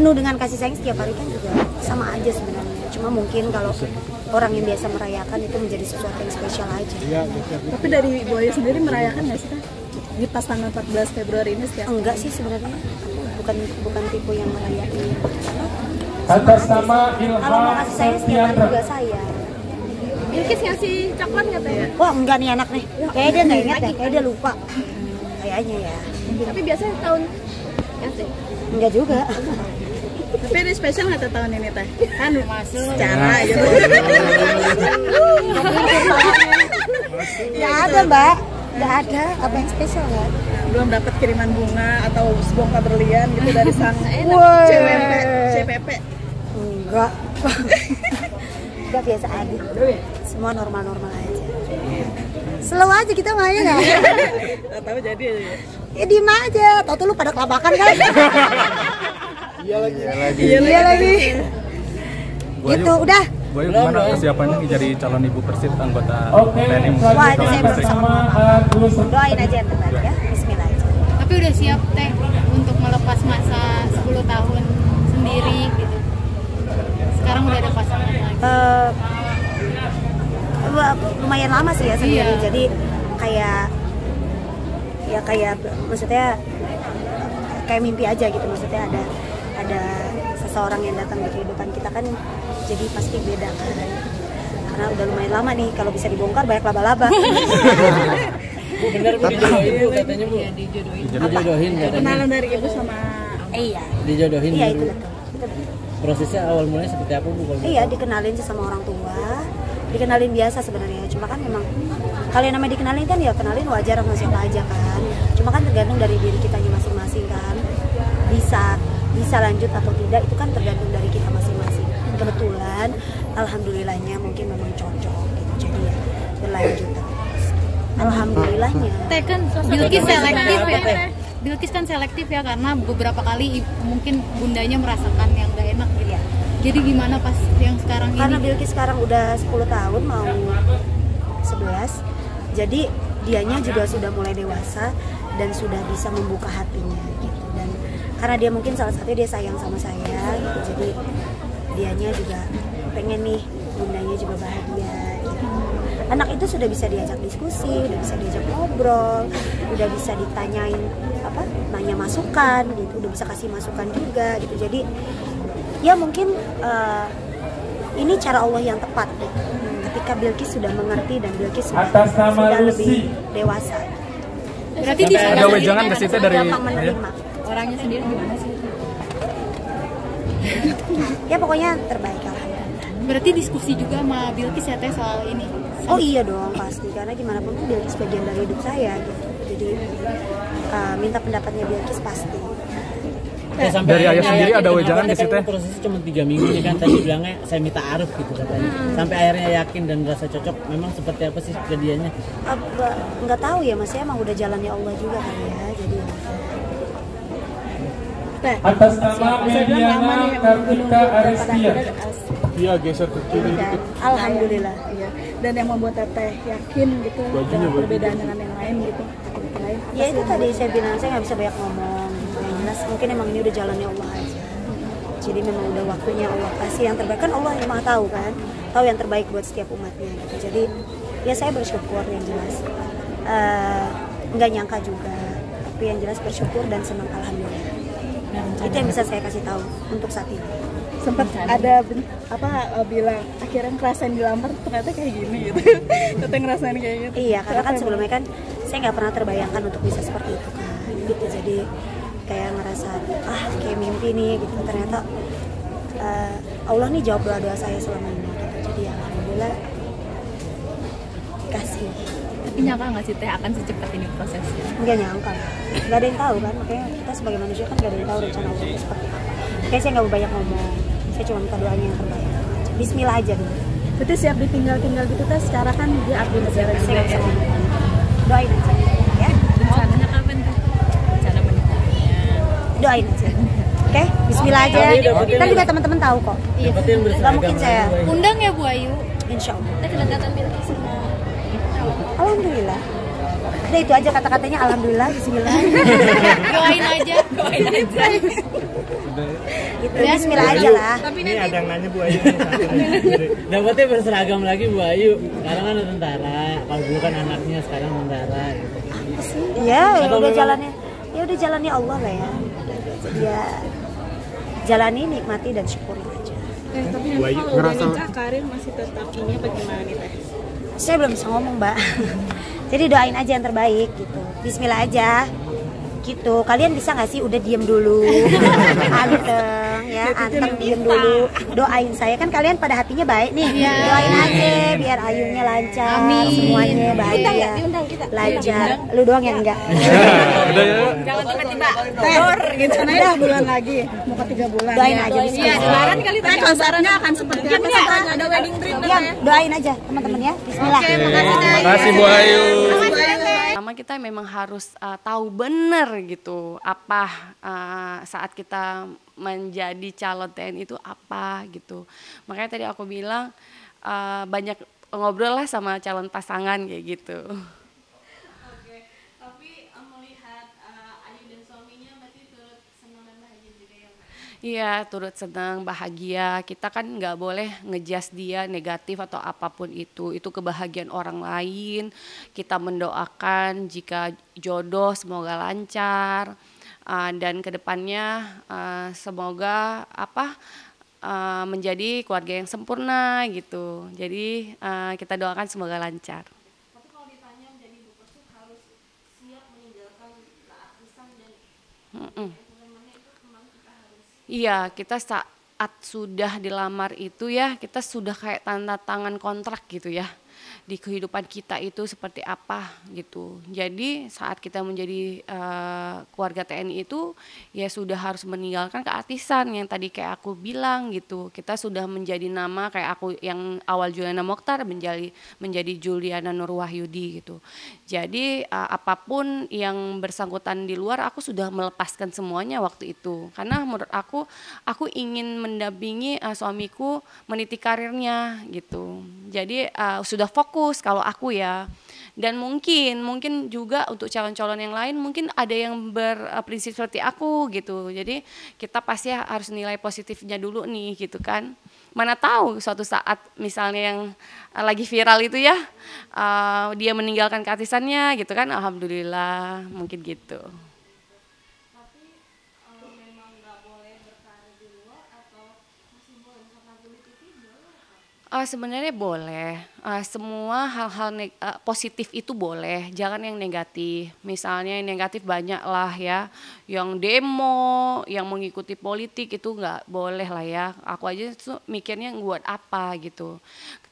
penuh dengan kasih sayang setiap hari kan juga sama aja sebenarnya. Cuma mungkin kalau orang yang biasa merayakan itu menjadi sesuatu yang spesial aja. Tapi dari Ibu Ayu sendiri merayakan nggak sih Teh? Di pas tanggal 14 Februari ini setiap? Enggak sih sebenarnya. Bukan tipe yang merayakan. Atas nama Ilham Kalau mau kasih sayang setiap hari juga sayang. Bilkis ngasih coklat nggak Teh? Wah enggak nih anak nih. Kayaknya dia nggak ingat ya, kayak dia lupa. Kayaknya ya. Tapi biasanya tahun ya Teh? Enggak juga. Tapi ada spesial nggak tahun ini Teh? Kan masuk Secara gitu. Nggak ada Mbak. Nggak ada. Apa yang spesial nggak? Belum dapat kiriman bunga atau sebongkah berlian gitu dari sang CPP? Enggak. Enggak, biasa aja. Semua normal-normal aja. Slow aja kita main ya. Tahu jadi aja. Ya diem aja. Tau tuh lu pada kelabakan kan? Iya lagi. Iya lagi. Gitu udah. Bu Ayu gimana persiapannya jadi calon ibu Persib anggota TNI? Wah itu saya baru sama mama. Doain aja yang terbaik ya. Bismillah aja. Tapi udah siap Teh untuk melepas masa 10 tahun sendiri gitu. Sekarang udah ada pasangan lagi. Lumayan lama sih ya sendiri. Iya. Jadi kayak maksudnya kayak mimpi aja gitu, maksudnya ada seseorang yang datang di kehidupan kita kan, jadi pasti beda kan. Karena udah lumayan lama nih, kalau bisa dibongkar banyak laba-laba. Bener Bu, dijodohin Bu katanya Bu. Iya, dijodohin. Dijodohin katanya. Kenalan dari Ibu sama Iya. Dijodohin. Iya Bu. itu betul. Prosesnya awal mulanya seperti apa Bu? Iya, dikenalin sesama orang tua, dikenalin biasa sebenarnya. Cuma kan memang kalau yang namanya dikenalin kan ya kenalin wajar sama siapa aja kan. Cuma kan tergantung dari diri kitanya masing-masing kan. Bisa lanjut atau tidak itu kan tergantung dari kita masing-masing. Kebetulan alhamdulillahnya mungkin memang cocok gitu. Jadi ya berlanjut terus. Alhamdulillahnya. Teh kan Bilkis selektif ya. Bilkis kan selektif ya karena beberapa kali mungkin bundanya merasakan yang gak enak gitu ya. Jadi gimana pas yang sekarang ini? Karena Bilkis sekarang udah 10 tahun mau 11. Jadi dianya juga sudah mulai dewasa dan sudah bisa membuka hatinya gitu. Dan karena dia mungkin salah satunya dia sayang sama saya gitu. Jadi dianya juga pengen nih bundanya juga bahagia gitu. Anak itu sudah bisa diajak diskusi, udah bisa diajak ngobrol, udah bisa ditanyain nanya masukan gitu, udah bisa kasih masukan juga gitu. Jadi ya mungkin ini cara Allah yang tepat gitu. Ketika Bilkis sudah mengerti dan Bilkis sudah lebih dewasa. Berarti Ada wejangan ke situ dari menerima. orangnya sendiri gimana sih? Ya pokoknya terbaik alhamdulillah. Berarti diskusi juga sama Bilkis ya Teh soal ini. Oh iya dong pasti, karena gimana pun kan Bilkis bagian dari hidup saya gitu. Jadi minta pendapatnya Bilkis pasti. Sampai Dari ayah sendiri ada wejangan di situ. Prosesnya cuma 3 minggu nih kan, tadi bilangnya saya minta aruf gitu katanya. Sampai akhirnya yakin dan merasa cocok. Memang seperti apa sih kejadiannya? Nggak tahu ya, masih emang udah jalannya Allah juga kan ya. Jadi Teh, Atas nama saya bilang lama nih Mediana Kartika Aristia. Iya, geser ke kiri dikit. alhamdulillah. iya. Dan yang membuat Teteh yakin gitu dengan perbedaan dengan yang lain gitu. Lain, apa Ya sih itu yang tadi saya bilang saya nggak bisa banyak ngomong gitu. Yang jelas mungkin emang ini udah jalannya Allah aja. Jadi memang udah waktunya Allah kasih yang terbaik, kan Allah yang maha tahu kan, tahu yang terbaik buat setiap umatnya gitu. Jadi ya saya bersyukur yang jelas, nggak nyangka juga, tapi yang jelas bersyukur dan senang alhamdulillah. Itu yang bisa saya kasih tahu untuk saat ini. sempat ada bilang akhirnya ngerasain dilamar ternyata kayak gini gitu. Teteh ngerasain kayak gitu. Iya, karena kan sebelumnya kan saya nggak pernah terbayangkan untuk bisa seperti itu kan, gitu. Jadi kayak ngerasa kayak mimpi nih gitu. Ternyata Allah nih jawab doa saya selama ini gitu. Jadi alhamdulillah kasih. Tapi nyangka nggak sih Teh akan secepat ini prosesnya? Nggak nyangka, nggak ada yang tahu kan. Makanya kita sebagai manusia kan nggak ada yang tahu rencana Allah itu seperti apa. Kayak saya nggak banyak ngomong, saya cuma minta doanya yang terbaik. Bismillah aja dulu. Berarti siap ditinggal-tinggal gitu Teh, sekarang kan dia abdi negara Saya juga. nggak bisa ngomong. Doain aja ya. Rencananya kapan Teh? Rencana menikahnya? Doain aja. Oke, Bismillah aja. Kan juga teman-teman tahu kok. Iya. Nggak mungkin saya. Undang ya Bu Ayu? Insya Allah. Teh kedekatan Bilkis. Alhamdulillah. Udah itu aja kata-katanya alhamdulillah, bismillah. Doain aja. Gitu Bismillah aja lah. Ini ada yang nanya Bu Ayu. Dapatnya berseragam lagi Bu Ayu. Sekarang kan tentara. Kalau dulu kan anaknya, sekarang tentara. Gitu. Ya udah jalannya. Ya udah jalannya Allah lah ya. Jadi ya jalani, nikmati dan syukuri aja. Tapi nanti kalau udah nikah karir masih tetap ini apa gimana nih Teh? Saya belum bisa ngomong Mbak. Jadi doain aja yang terbaik gitu. Bismillah aja. Gitu. Kalian bisa nggak sih udah diem dulu? Anteng ya, anteng diem dulu. Doain saya, kan kalian pada hatinya baik nih. Doain aja biar Ayunya lancar, semuanya bahagia. Lancar. Lu doang yang enggak. Jangan tiba-tiba Dor gitu. Udah bulan lagi, mau ke 3 bulan. Doain aja bismillah. lebaran kali Teh konsepnya akan seperti apa sih? Ada wedding dream Ya, doain aja teman-teman ya. Bismillah. Makasih Bu Ayu. Pertama kita memang harus tahu benar gitu apa saat kita menjadi calon TNI itu apa gitu. Makanya tadi aku bilang banyak ngobrol lah sama calon pasangan kayak gitu. Oke, tapi melihat Ayu dan suaminya berarti turut senang dan bahagia juga ya Mbak? Iya, turut senang, bahagia. Kita kan nggak boleh ngejudge dia negatif atau apapun itu kebahagiaan orang lain. Kita mendoakan jika jodoh semoga lancar. Dan kedepannya semoga menjadi keluarga yang sempurna gitu. Jadi kita doakan semoga lancar. Tapi kalau ditanya menjadi ibu persib harus siap meninggalkan keartisan dan iya, kita saat sudah dilamar itu ya kita sudah kayak tanda tangan kontrak gitu ya. Di kehidupan kita itu seperti apa gitu. Jadi saat kita menjadi keluarga TNI itu ya sudah harus meninggalkan keartisan yang tadi kayak aku bilang gitu. Kita sudah menjadi nama kayak aku yang awal Juliana Mokhtar menjadi Juliana Nur Wahyudi gitu. Jadi apapun yang bersangkutan di luar aku sudah melepaskan semuanya waktu itu. Karena menurut aku ingin mendampingi suamiku meniti karirnya gitu. Jadi sudah fokus kalau aku ya, dan mungkin juga untuk calon-calon yang lain mungkin ada yang berprinsip seperti aku gitu. Jadi kita pasti harus nilai positifnya dulu nih gitu kan. Mana tahu suatu saat misalnya yang lagi viral itu ya dia meninggalkan keartisannya gitu kan, alhamdulillah mungkin gitu. Sebenarnya boleh, semua hal-hal positif itu boleh, jangan yang negatif. Misalnya yang negatif banyak lah ya, yang demo, yang mengikuti politik itu nggak boleh lah ya. Aku aja tuh mikirnya buat apa gitu.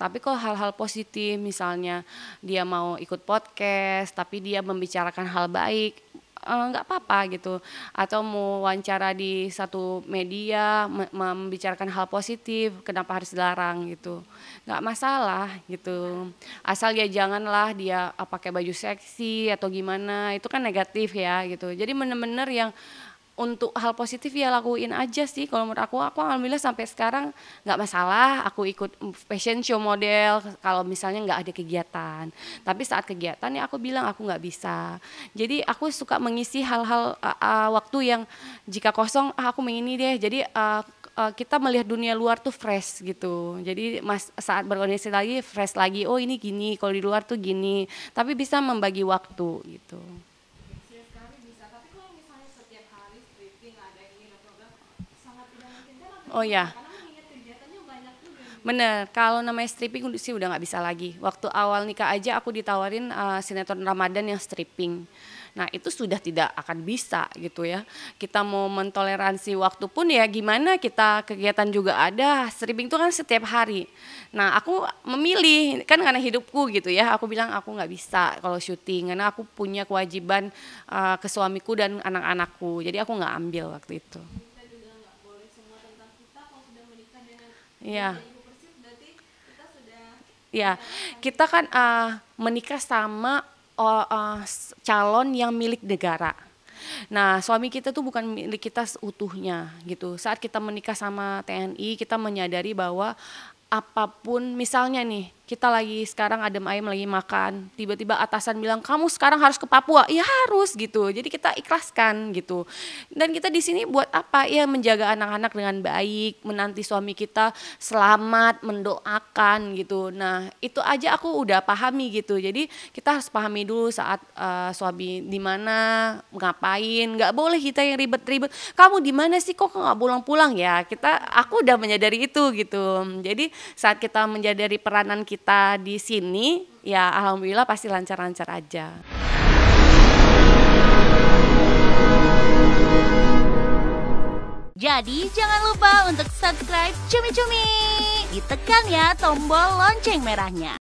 Tapi kalau hal-hal positif, misalnya dia mau ikut podcast, tapi dia membicarakan hal baik, nggak apa-apa gitu. Atau mau wawancara di satu media membicarakan hal positif, kenapa harus dilarang gitu, nggak masalah gitu. Asal ya janganlah dia pakai baju seksi atau gimana, itu kan negatif ya gitu. Jadi bener-bener yang untuk hal positif ya lakuin aja sih. Kalau menurut aku alhamdulillah sampai sekarang nggak masalah. Aku ikut fashion show model kalau misalnya nggak ada kegiatan. Tapi saat kegiatan ya aku bilang aku nggak bisa. Jadi aku suka mengisi hal-hal waktu yang jika kosong aku mengini deh. Jadi kita melihat dunia luar tuh fresh gitu. Jadi saat berorganisasi lagi fresh lagi. Oh ini gini, kalau di luar tuh gini. Tapi bisa membagi waktu gitu. Oh ya, bener. Kalau namanya stripping sih udah nggak bisa lagi. Waktu awal nikah aja aku ditawarin sinetron Ramadan yang stripping. Nah itu sudah tidak akan bisa gitu ya. Kita mau mentoleransi waktu pun ya gimana, kita kegiatan juga ada. Stripping itu kan setiap hari. Nah aku memilih kan karena hidupku gitu ya. Aku bilang aku nggak bisa kalau syuting karena aku punya kewajiban ke suamiku dan anak-anakku. Jadi aku nggak ambil waktu itu. Iya. Ya, kita kan menikah sama calon yang milik negara. Nah, suami kita tuh bukan milik kita seutuhnya gitu. Saat kita menikah sama TNI, kita menyadari bahwa apapun misalnya nih, kita lagi sekarang adem ayem lagi makan, tiba-tiba atasan bilang kamu sekarang harus ke Papua, ya harus gitu. Jadi kita ikhlaskan gitu. Dan kita di sini buat apa? Ya menjaga anak-anak dengan baik, menanti suami kita selamat, mendoakan gitu. Nah itu aja aku udah pahami gitu. Jadi kita harus pahami dulu saat suami di mana, ngapain. Nggak boleh kita yang ribet-ribet. Kamu di mana sih, kok nggak pulang-pulang ya? Aku udah menyadari itu gitu. Jadi saat kita menyadari peranan kita di sini, ya alhamdulillah pasti lancar-lancar aja. Jadi jangan lupa untuk subscribe Cumi Cumi. Ditekan ya tombol lonceng merahnya.